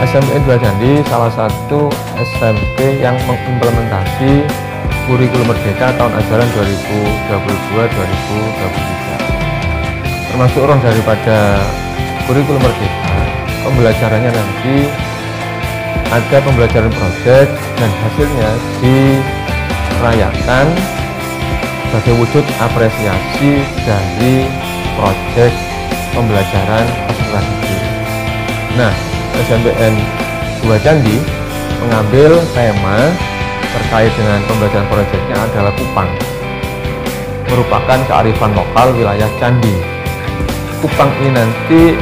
SMPN 2 Candi salah satu SMP yang mengimplementasi kurikulum Merdeka tahun ajaran 2022-2023. Termasuk orang daripada kurikulum Merdeka, pembelajarannya nanti ada pembelajaran proyek dan hasilnya dirayakan sebagai wujud apresiasi dari proyek pembelajaran peserta didik. Nah, SMPN 2 Candi mengambil tema terkait dengan pembelajaran proyeknya adalah Kupang, merupakan kearifan lokal wilayah Candi. Kupang ini nanti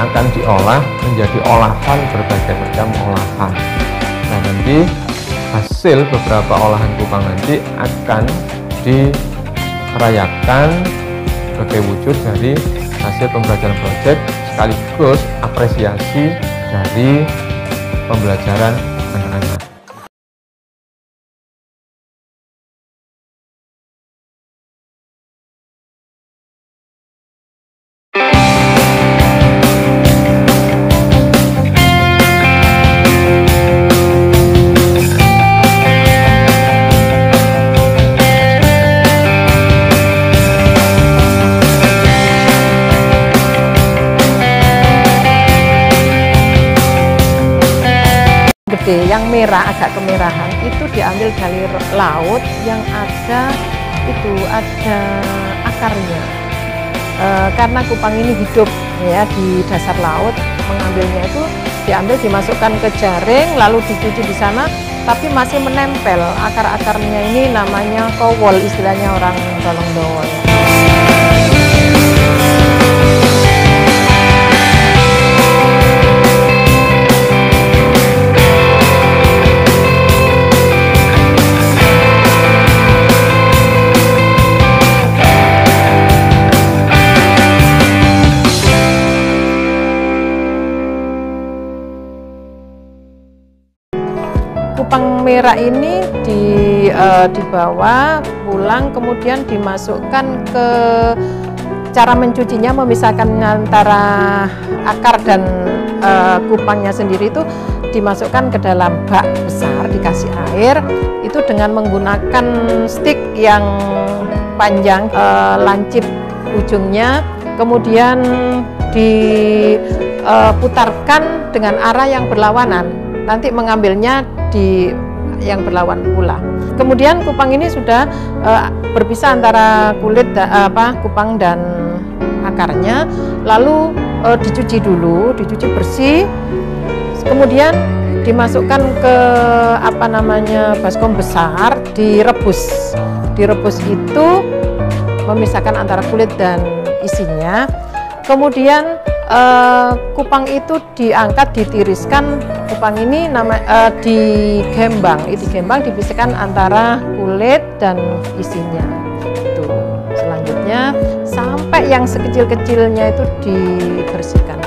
akan diolah menjadi olahan, berbagai macam olahan. Nah, nanti hasil beberapa olahan kupang nanti akan dirayakan sebagai wujud dari hasil pembelajaran proyek sekaligus apresiasi dari pembelajaran anak-anak. Gede, yang merah agak kemerahan itu diambil dari laut yang ada akarnya. Karena kupang ini hidup ya di dasar laut, mengambilnya itu diambil dimasukkan ke jaring lalu dicuci di sana, tapi masih menempel akar-akarnya. Ini namanya kowol, istilahnya orang Dolongdowo ya. Kupang merah ini dibawa pulang, kemudian dimasukkan ke cara mencucinya, memisahkan antara akar dan kupangnya sendiri itu dimasukkan ke dalam bak besar, dikasih air, itu dengan menggunakan stik yang panjang, lancip ujungnya, kemudian diputarkan dengan arah yang berlawanan, nanti mengambilnya di yang berlawan pula. Kemudian kupang ini sudah berpisah antara kulit kupang dan akarnya, lalu dicuci dulu, dicuci bersih, kemudian dimasukkan ke baskom besar, direbus. Direbus itu memisahkan antara kulit dan isinya. Kemudian kupang itu diangkat, ditiriskan. Kupang ini digembang, dipisahkan antara kulit dan isinya. Itu selanjutnya sampai yang sekecil-kecilnya itu dibersihkan.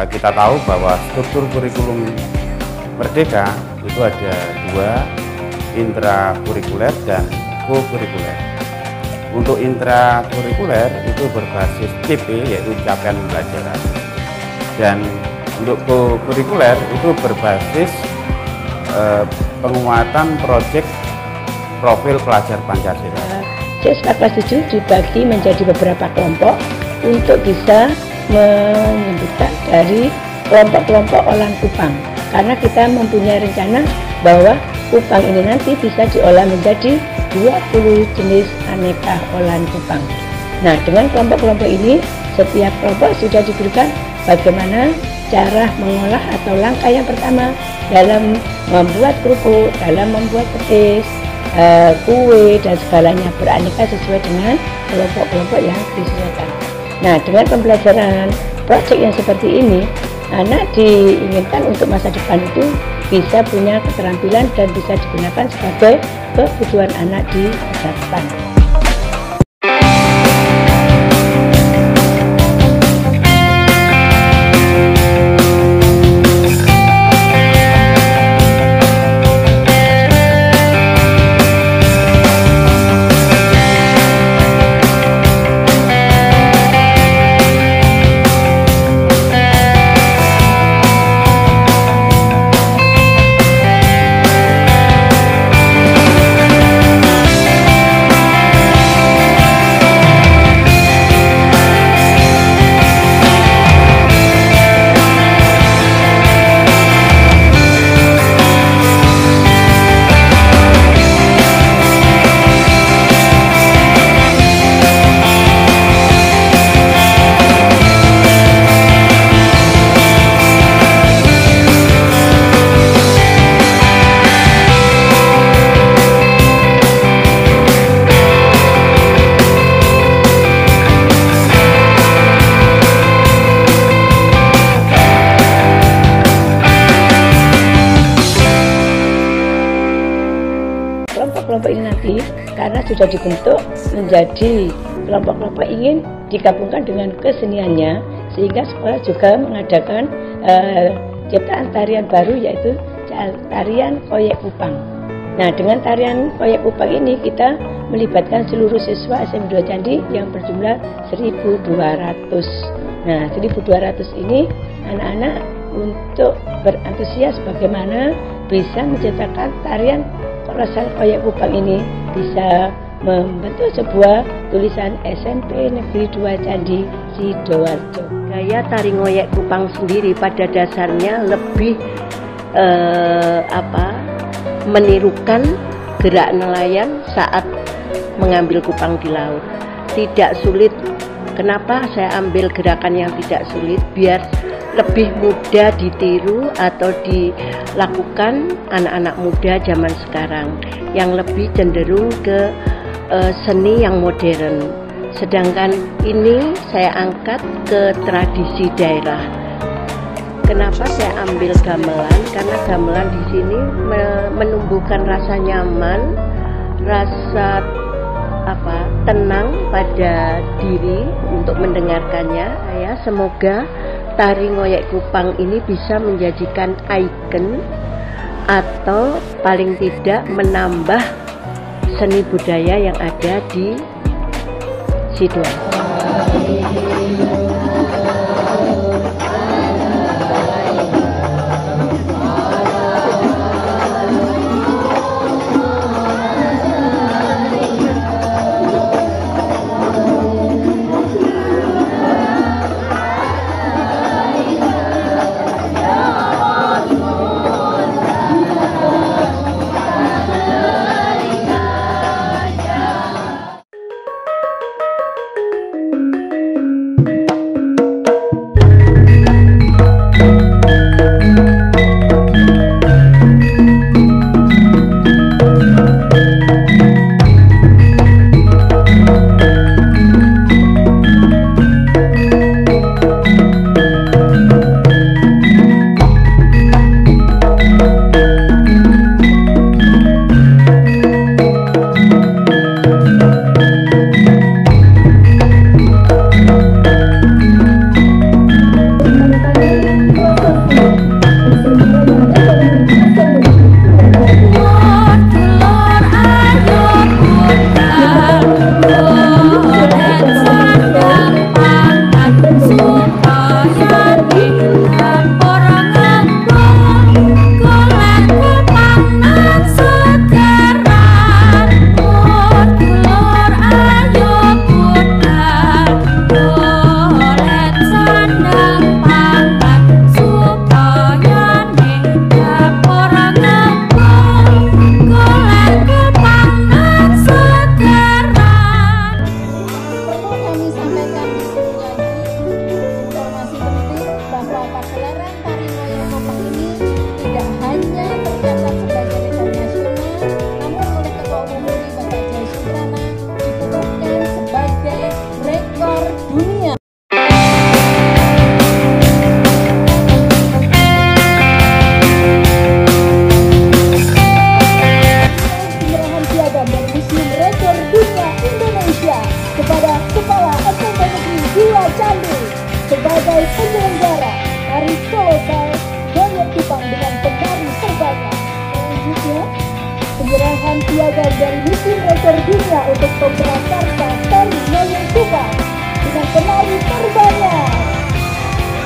Kita tahu bahwa struktur kurikulum Merdeka itu ada dua, intrakurikuler dan kokurikuler. Untuk intrakurikuler itu berbasis CP, yaitu capaian pembelajaran, dan untuk kokurikuler itu berbasis penguatan proyek profil pelajar Pancasila. Siswa kelas 7 dibagi menjadi beberapa kelompok untuk bisa menyebutkan dari kelompok-kelompok olahan kupang. karena kita mempunyai rencana bahwa kupang ini nanti bisa diolah menjadi 20 jenis aneka olahan kupang. Nah, dengan kelompok-kelompok ini, setiap kelompok sudah diberikan bagaimana cara mengolah atau langkah yang pertama dalam membuat kerupuk, dalam membuat petis, kue dan segalanya beraneka sesuai dengan kelompok-kelompok yang disesuaikan. Nah, dengan pembelajaran proyek yang seperti ini, anak diinginkan untuk masa depan itu bisa punya keterampilan dan bisa digunakan sebagai kebutuhan anak di masa depan. Kelompok ini nanti karena sudah dibentuk menjadi kelompok-kelompok ingin digabungkan dengan keseniannya, sehingga sekolah juga mengadakan ciptaan tarian baru yaitu tarian koyek kupang. Nah, dengan tarian koyek kupang ini kita melibatkan seluruh siswa SMP 2 Candi yang berjumlah 1.200. Nah, 1.200 ini anak-anak untuk berantusias bagaimana bisa menciptakan tarian Rasal koyek kupang ini, bisa membentuk sebuah tulisan SMP Negeri 2 Candi Sidoarjo. Gaya tari ngoyek kupang sendiri pada dasarnya lebih menirukan gerak nelayan saat mengambil kupang di laut. Tidak sulit. Kenapa saya ambil gerakan yang tidak sulit? Biar lebih mudah ditiru atau dilakukan anak-anak muda zaman sekarang yang lebih cenderung ke seni yang modern. Sedangkan ini saya angkat ke tradisi daerah. Kenapa saya ambil gamelan? Karena gamelan di sini menumbuhkan rasa nyaman, rasa tenang pada diri untuk mendengarkannya. Semoga tari ngoyek kupang ini bisa menjadikan ikon atau paling tidak menambah seni budaya yang ada di Sidoarjo. Candi sebagai penyelenggara tari kolosal Joget Kupang dengan penari terbanyak. Selanjutnya, penyerahan piagam dari Miss Rekor Dunia untuk pemberangkatan tari Joget Kupang dengan penari terbanyak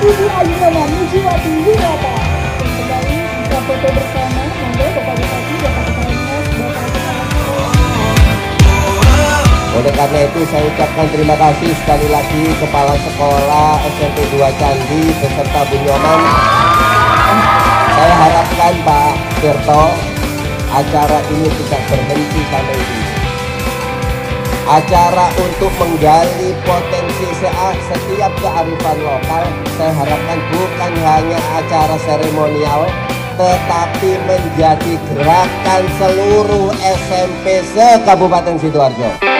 Ibu Ayu Nona Mujiwati Wirata. Dan kembali bisa foto bersama, monggo Bapak Bupati, Bapak Kepala Dinas, Bapak Kepala Sekolah. Oleh karena itu saya ucapkan terima kasih sekali lagi Kepala Sekolah SMP 2 Candi beserta Bu Nyoman. Saya harapkan Pak Tirto, acara ini tidak berhenti sampai di sini. Acara untuk menggali potensi setiap kearifan lokal, saya harapkan bukan hanya acara seremonial, tetapi menjadi gerakan seluruh SMP se-Kabupaten Sidoarjo.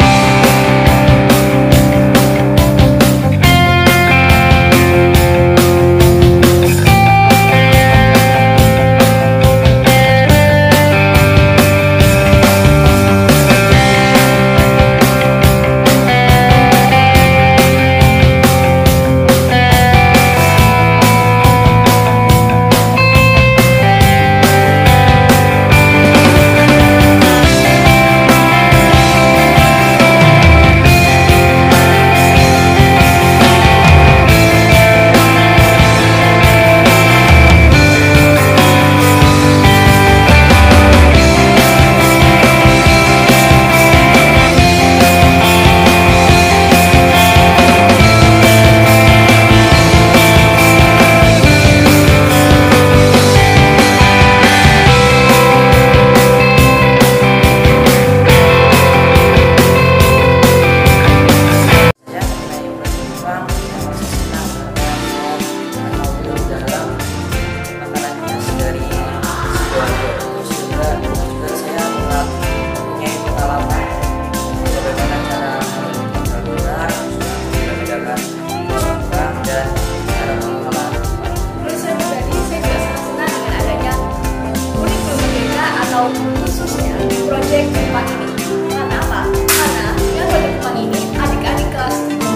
Khususnya proyek Kupang ini. Karena apa? Karena dengan proyek Kupang ini adik-adik kelas itu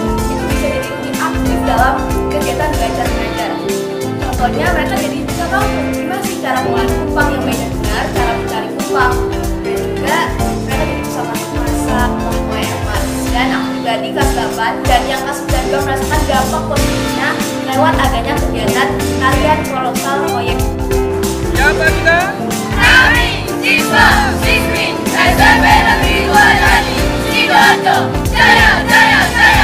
bisa jadi lebih aktif dalam kegiatan belajar mengajar. Contohnya mereka jadi bisa tahu gimana sih cara mengolah kupang yang baik dan benar, cara mencari kupang, dan juga mereka jadi bisa masak, memasak. Dan aku pribadi kelas 8 dan yang kelas 9 juga merasakan dampak positifnya lewat adanya kegiatan tarian kolosal proyek. Siapa kita? Kami siswa siswi SMP Negeri 2 Candi Sidoarjo. Jaya, jaya, jaya.